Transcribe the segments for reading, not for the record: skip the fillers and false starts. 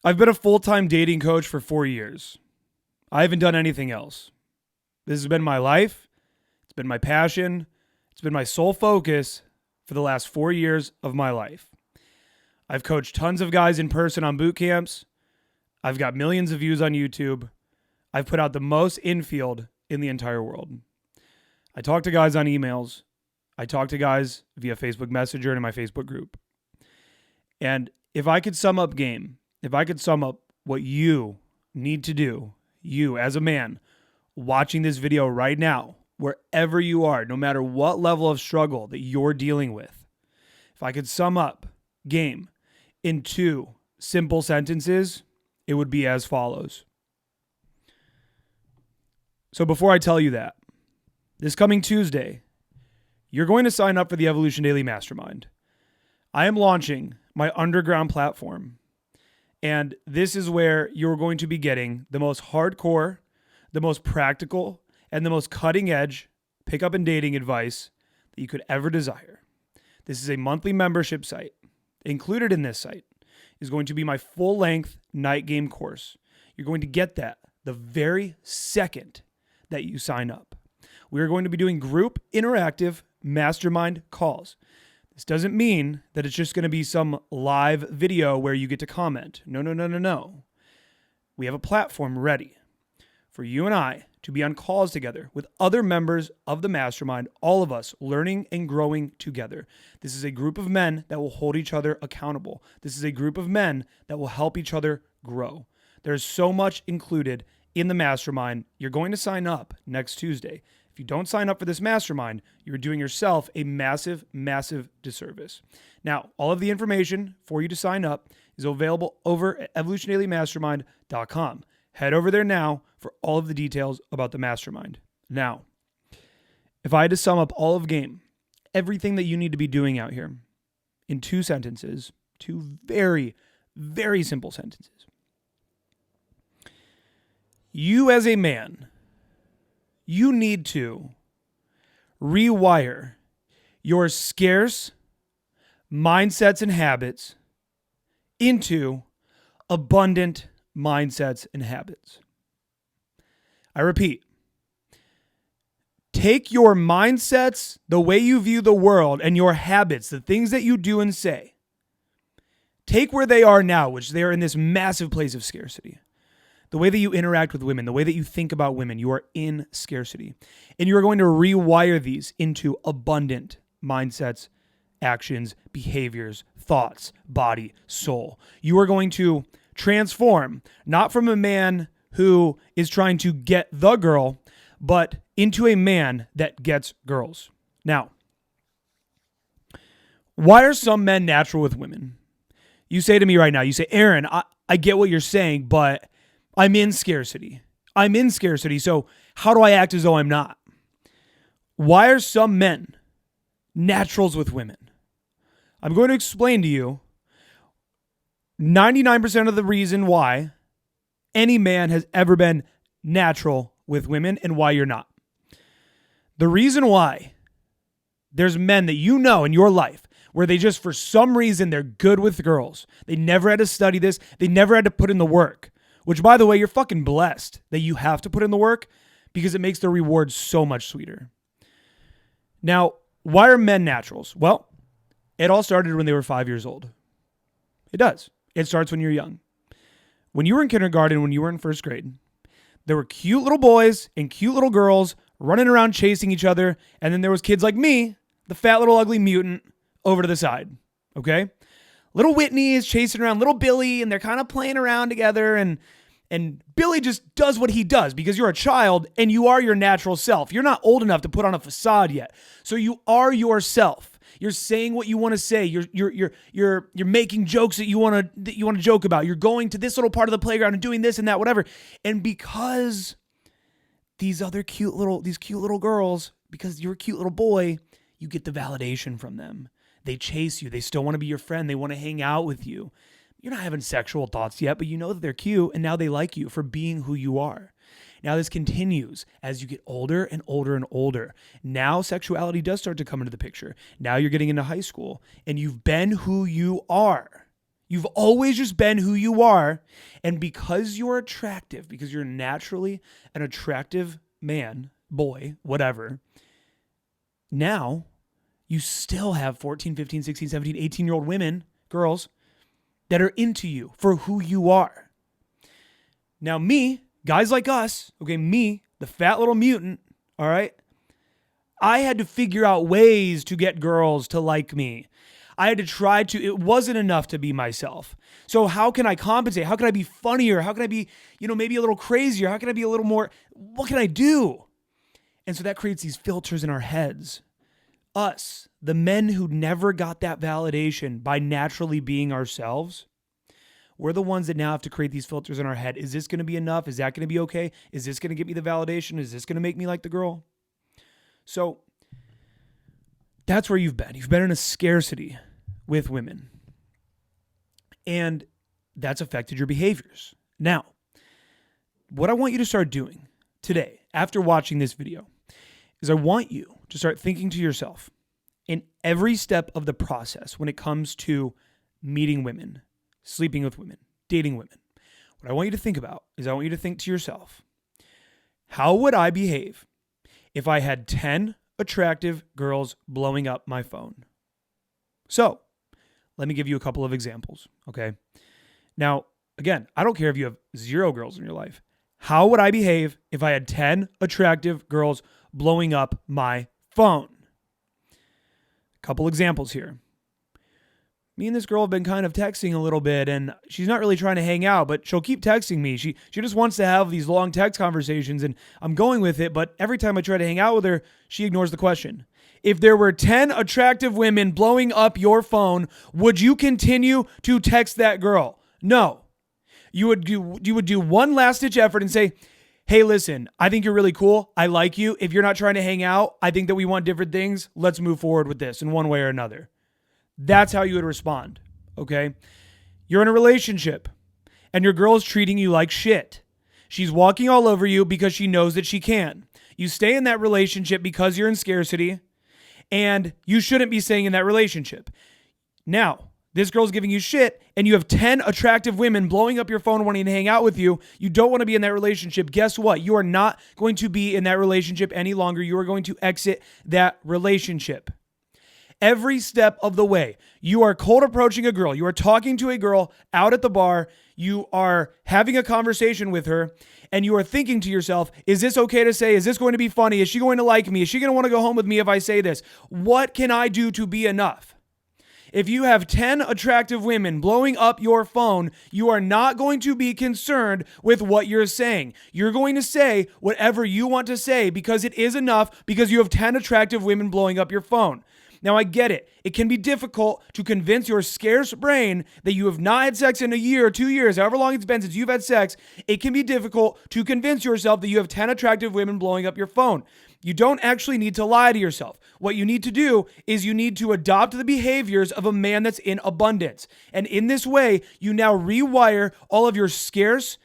I've been a full-time dating coach for 4 years. I haven't done anything else. This has been my life. It's been my passion. It's been my sole focus for the last 4 years of my life. I've coached tons of guys in person on boot camps. I've got millions of views on YouTube. I've put out the most infield in the entire world. I talk to guys on emails. I talk to guys via Facebook Messenger and in my Facebook group. And if I could sum up game, if I could sum up what you need to do, you as a man watching this video right now, wherever you are, no matter what level of struggle that you're dealing with, if I could sum up game in 2 simple sentences, it would be as follows. So before I tell you that, this coming Tuesday, you're going to sign up for the Evolution Daily Mastermind. I am launching my underground platform, and this is where you're going to be getting the most hardcore, the most practical, and the most cutting-edge pickup and dating advice that you could ever desire. This is a monthly membership site. Included in this site is going to be my full-length night game course. You're going to get that the very second that you sign up. We are going to be doing group interactive mastermind calls. This doesn't mean that it's just going to be some live video where you get to comment. No. We have a platform ready for you and I to be on calls together with other members of the mastermind, all of us learning and growing together. This is a group of men that will hold each other accountable. This is a group of men that will help each other grow. There's so much included in the mastermind. You're going to sign up next Tuesday. If you don't sign up for this mastermind, you're doing yourself a massive, massive disservice. Now, all of the information for you to sign up is available over at evolutiondailymastermind.com. Head over there now for all of the details about the mastermind. Now, if I had to sum up all of game, everything that you need to be doing out here in 2 sentences, 2 very, very simple sentences. You as a man, you need to rewire your scarce mindsets and habits into abundant mindsets and habits. I repeat, take your mindsets, the way you view the world, and your habits, the things that you do and say, take where they are now, which they are in this massive place of scarcity. The way that you interact with women, the way that you think about women, you are in scarcity. And you are going to rewire these into abundant mindsets, actions, behaviors, thoughts, body, soul. You are going to transform, not from a man who is trying to get the girl, but into a man that gets girls. Now, why are some men natural with women? You say to me right now, you say, Aaron, I get what you're saying, but I'm in scarcity. So how do I act as though I'm not? Why are some men naturals with women? I'm going to explain to you 99% of the reason why any man has ever been natural with women and why you're not. The reason why there's men that you know in your life where they just, for some reason, they're good with girls. They never had to study this. They never had to put in the work. Which, by the way, you're fucking blessed that you have to put in the work because it makes the reward so much sweeter. Now, why are men naturals? Well, it all started when they were 5 years old. It does. It starts when you're young. When you were in kindergarten, when you were in first grade, there were cute little boys and cute little girls running around chasing each other, and then there was kids like me, the fat little ugly mutant, over to the side, okay? Little Whitney is chasing around little Billy, and they're kind of playing around together, and Billy just does what he does because you're a child and you are your natural self. You're not old enough to put on a facade yet. So you are yourself. You're saying what you want to say. You're making jokes that you want to joke about. You're going to this little part of the playground and doing this and that, whatever. And because these cute little girls, because you're a cute little boy, you get the validation from them. They chase you. They still want to be your friend. They want to hang out with you. You're not having sexual thoughts yet, but you know that they're cute, and now they like you for being who you are. Now this continues as you get older and older and older. Now sexuality does start to come into the picture. Now you're getting into high school, and you've been who you are. You've always just been who you are. And because you're attractive, because you're naturally an attractive man, boy, whatever, now you still have 14, 15, 16, 17, 18-year-old women, girls, that are into you for who you are. Now me, guys like us, okay, me, the fat little mutant, all right, I had to figure out ways to get girls to like me. I had to try to, it wasn't enough to be myself. So how can I compensate? How can I be funnier? How can I be, maybe a little crazier? How can I be a little more, what can I do? And so that creates these filters in our heads. Us, the men who never got that validation by naturally being ourselves, we're the ones that now have to create these filters in our head. Is this going to be enough? Is that going to be okay? Is this going to get me the validation? Is this going to make me like the girl? So that's where you've been. You've been in a scarcity with women. And that's affected your behaviors. Now, what I want you to start doing today, after watching this video, is I want you to start thinking to yourself in every step of the process when it comes to meeting women, sleeping with women, dating women. What I want you to think about is I want you to think to yourself, how would I behave if I had 10 attractive girls blowing up my phone? So, let me give you a couple of examples, okay? Now, again, I don't care if you have 0 girls in your life. How would I behave if I had 10 attractive girls blowing up my phone? A couple examples here. Me and this girl have been kind of texting a little bit, and she's not really trying to hang out, but she'll keep texting me. She just wants to have these long text conversations, and I'm going with it, but every time I try to hang out with her, she ignores the question. If there were 10 attractive women blowing up your phone, would you continue to text that girl? No. You would do one last-ditch effort and say, hey, listen, I think you're really cool. I like you. If you're not trying to hang out, I think that we want different things. Let's move forward with this in one way or another. That's how you would respond, okay? You're in a relationship, and your girl is treating you like shit. She's walking all over you because she knows that she can. You stay in that relationship because you're in scarcity, and you shouldn't be staying in that relationship. Now, this girl's giving you shit, and you have 10 attractive women blowing up your phone wanting to hang out with you. You don't want to be in that relationship. Guess what? You are not going to be in that relationship any longer. You are going to exit that relationship. Every step of the way, you are cold approaching a girl. You are talking to a girl out at the bar. You are having a conversation with her, and you are thinking to yourself, is this okay to say? Is this going to be funny? Is she going to like me? Is she going to want to go home with me if I say this? What can I do to be enough? If you have 10 attractive women blowing up your phone, you are not going to be concerned with what you're saying. You're going to say whatever you want to say because it is enough because you have 10 attractive women blowing up your phone. Now, I get it. It can be difficult to convince your scarce brain that you have not had sex in a year or 2 years, however long it's been since you've had sex. It can be difficult to convince yourself that you have 10 attractive women blowing up your phone. You don't actually need to lie to yourself. What you need to do is you need to adopt the behaviors of a man that's in abundance. And in this way, you now rewire all of your scarce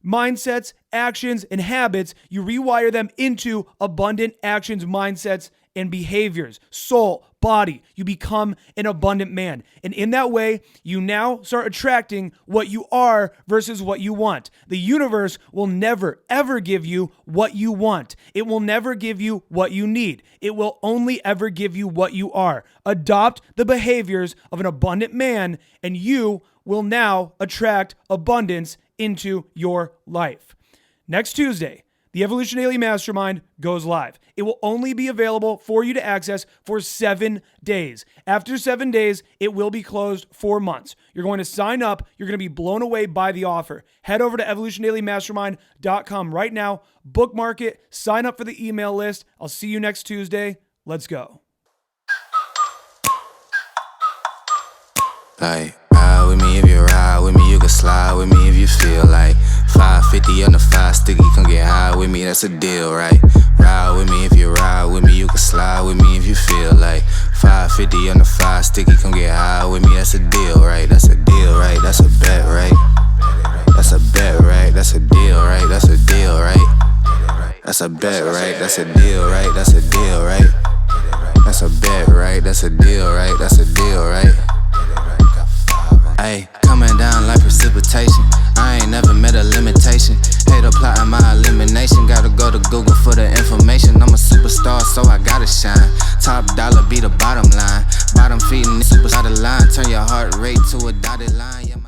mindsets, actions, and habits. You rewire them into abundant actions, mindsets, and behaviors, soul, body. You become an abundant man. And in that way, you now start attracting what you are versus what you want. The universe will never, ever give you what you want. It will never give you what you need. It will only ever give you what you are. Adopt the behaviors of an abundant man, and you will now attract abundance into your life. Next Tuesday, the Evolution Daily Mastermind goes live. It will only be available for you to access for 7 days. After 7 days, it will be closed for months. You're going to sign up. You're going to be blown away by the offer. Head over to evolutiondailymastermind.com right now. Bookmark it. Sign up for the email list. I'll see you next Tuesday. Let's go. Like, ride with me if you ride with me, you can slide with me if you feel like 550 on the 5 sticky, come get high with me, that's a deal, right? Ride with me if you ride with me, you can slide with me if you feel like 550 on the 5 sticky, come get high with me, that's a deal, right? That's a deal, right? That's a bet, right? That's a bet, right? That's a deal, right? That's a deal, right? That's a bet, right? That's a deal, right? That's a deal, right? That's a bet, right? That's a deal, right? That's a deal, right? Ayy. coming down like precipitation. I ain't never met a limitation. Hater plotting my elimination. Gotta go to Google for the information. I'm a superstar, so I gotta shine. Top dollar be the bottom line. Bottom feeding the super dotted line. Turn your heart rate to a dotted line.